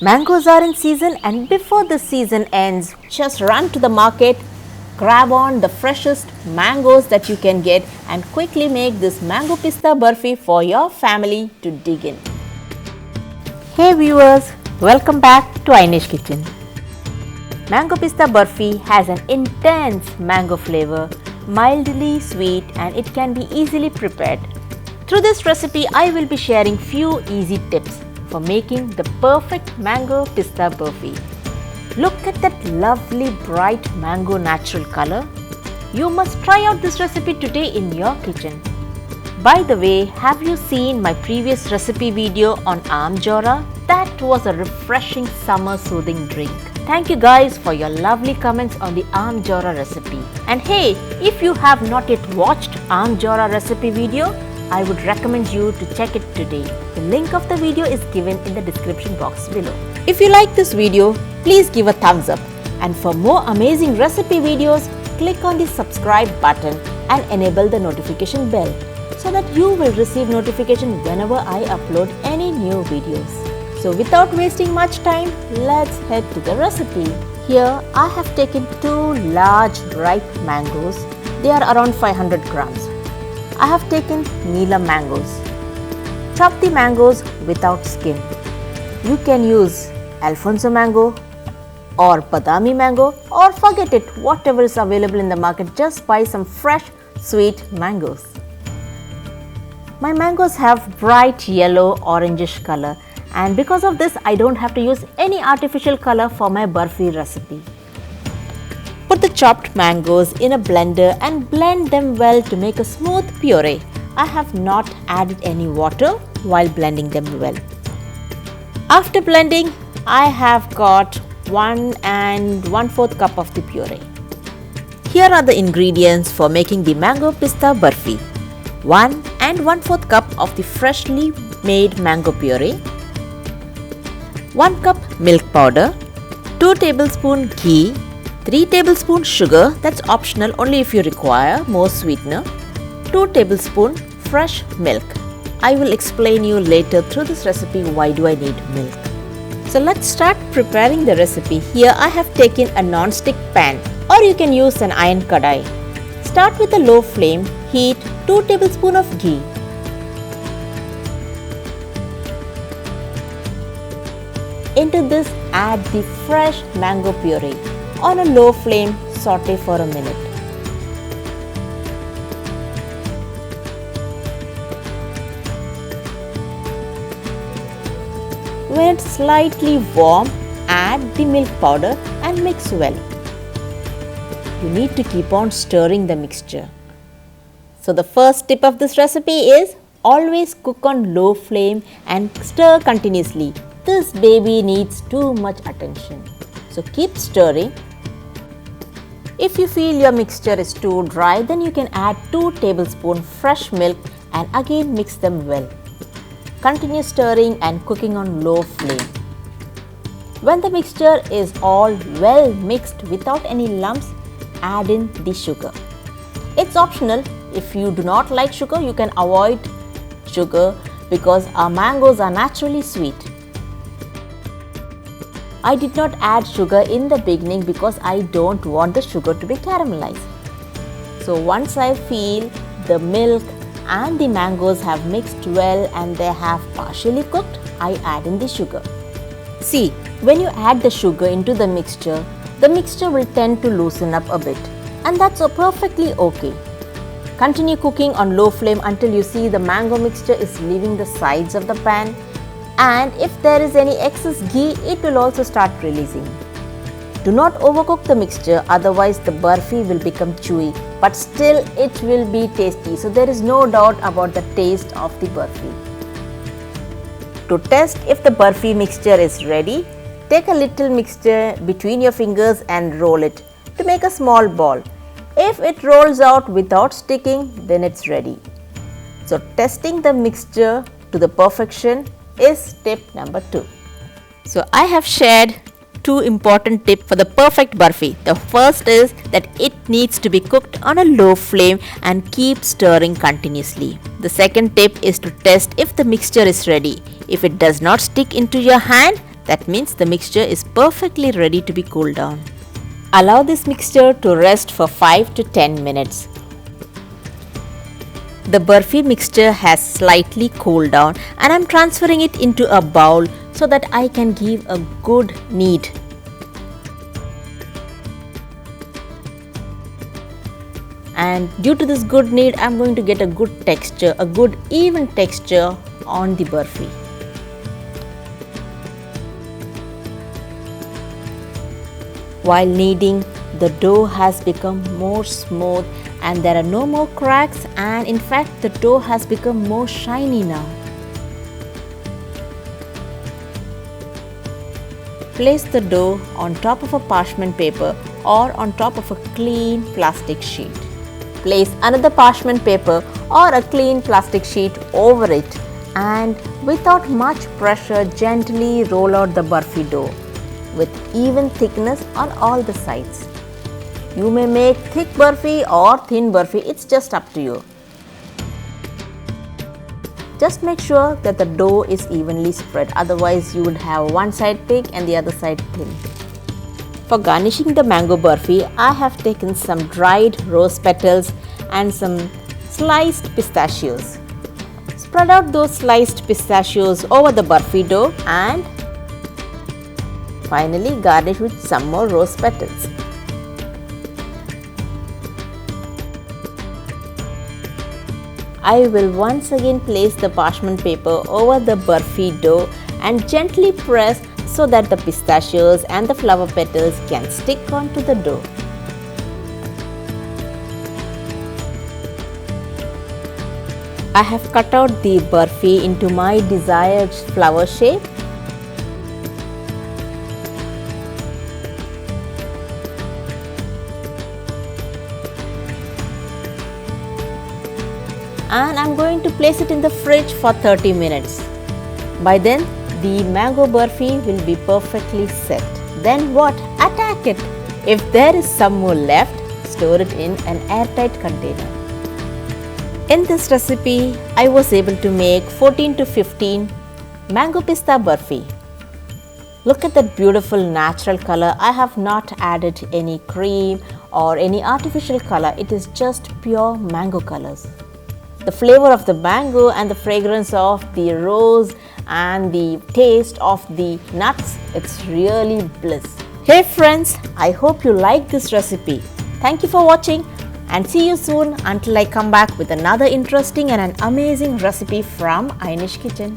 Mangoes are in season, and before the season ends, just run to the market, grab on the freshest mangoes that you can get and quickly make this Mango Pista Barfi for your family to dig in. Hey viewers, welcome back to Ainesh Kitchen. Mango Pista Barfi has an intense mango flavor, mildly sweet, and it can be easily prepared. Through this recipe, I will be sharing few easy tips for making the perfect Mango Pista Barfi. Look at that lovely bright mango natural color. You must try out this recipe today in your kitchen. By the way, have you seen my previous recipe video on Amjora? That was a refreshing summer soothing drink. Thank you guys for your lovely comments on the Amjora recipe. And hey, if you have not yet watched Amjora recipe video, I would recommend you to check it today. The link of the video is given in the description box below. If you like this video, please give a thumbs up. And for more amazing recipe videos, click on the subscribe button and enable the notification bell so that you will receive notification whenever I upload any new videos. So without wasting much time, let's head to the recipe. Here I have taken 2 large ripe mangoes. They are around 500 grams. I have taken Neelam mangoes. Chop the mangoes without skin. You can use Alfonso mango or Badami mango, or forget it, whatever is available in the market, just buy some fresh sweet mangoes. My mangoes have bright yellow orangish color, and because of this I don't have to use any artificial color for my barfi recipe. Put the chopped mangoes in a blender and blend them well to make a smooth puree. I have not added any water while blending them well. After blending, I have got 1 1/4 cup of the puree. Here are the ingredients for making the Mango Pista Barfi. 1 1/4 cup of the freshly made mango puree, 1 cup milk powder, 2 tablespoons ghee, 3 tablespoons sugar, that's optional only if you require more sweetener, 2 tablespoons fresh milk. I will explain you later through this recipe why do I need milk. So let's start preparing the recipe. Here I have taken a non-stick pan, or you can use an iron kadai. Start with a low flame, heat 2 tablespoons of ghee. Into this add the fresh mango puree. On a low flame, saute for a minute. When it's slightly warm, add the milk powder and mix well. You need to keep on stirring the mixture. So the first tip of this recipe is always cook on low flame and stir continuously. This baby needs too much attention. So keep stirring. If you feel your mixture is too dry, then you can add 2 tablespoons fresh milk and again mix them well. Continue stirring and cooking on low flame. When the mixture is all well mixed without any lumps, add in the sugar. It's optional. If you do not like sugar, you can avoid sugar because our mangoes are naturally sweet. I did not add sugar in the beginning because I don't want the sugar to be caramelized. So once I feel the milk and the mangoes have mixed well and they have partially cooked, I add in the sugar. See, when you add the sugar into the mixture will tend to loosen up a bit, and that's perfectly okay. Continue cooking on low flame until you see the mango mixture is leaving the sides of the pan, and if there is any excess ghee, it will also start releasing. Do not overcook the mixture, otherwise the barfi will become chewy, but still it will be tasty, so there is no doubt about the taste of the barfi. To test if the barfi mixture is ready, take a little mixture between your fingers and roll it to make a small ball. If it rolls out without sticking, then it's ready. So testing the mixture to the perfection is tip number 2. So I have shared 2 important tips for the perfect barfi. The first is that it needs to be cooked on a low flame and keep stirring continuously. The second tip is to test if the mixture is ready. If it does not stick into your hand, That means the mixture is perfectly ready to be cooled down. Allow this mixture to rest for 5 to 10 minutes. The barfi mixture has slightly cooled down and I'm transferring it into a bowl so that I can give a good knead. And due to this good knead, I'm going to get a good texture, a good even texture on the barfi. While kneading, the dough has become more smooth and there are no more cracks, and in fact the dough has become more shiny now. Place the dough on top of a parchment paper or on top of a clean plastic sheet. Place another parchment paper or a clean plastic sheet over it and without much pressure gently roll out the barfi dough with even thickness on all the sides. You may make thick barfi or thin barfi, it's just up to you. Just make sure that the dough is evenly spread, otherwise you would have one side thick and the other side thin. For garnishing the mango barfi, I have taken some dried rose petals and some sliced pistachios. Spread out those sliced pistachios over the barfi dough and finally garnish with some more rose petals. I will once again place the parchment paper over the barfi dough and gently press so that the pistachios and the flower petals can stick onto the dough. I have cut out the barfi into my desired flower shape. And I'm going to place it in the fridge for 30 minutes. By then, the mango barfi will be perfectly set. Then what? Attack it! If there is some more left, store it in an airtight container. In this recipe, I was able to make 14 to 15 mango pista barfi. Look at that beautiful natural color. I have not added any cream or any artificial color. It is just pure mango colors. The flavor of the mango and the fragrance of the rose and the taste of the nuts, it's really bliss. Hey friends, I hope you like this recipe. Thank you for watching and see you soon until I come back with another interesting and an amazing recipe from Ainish Kitchen.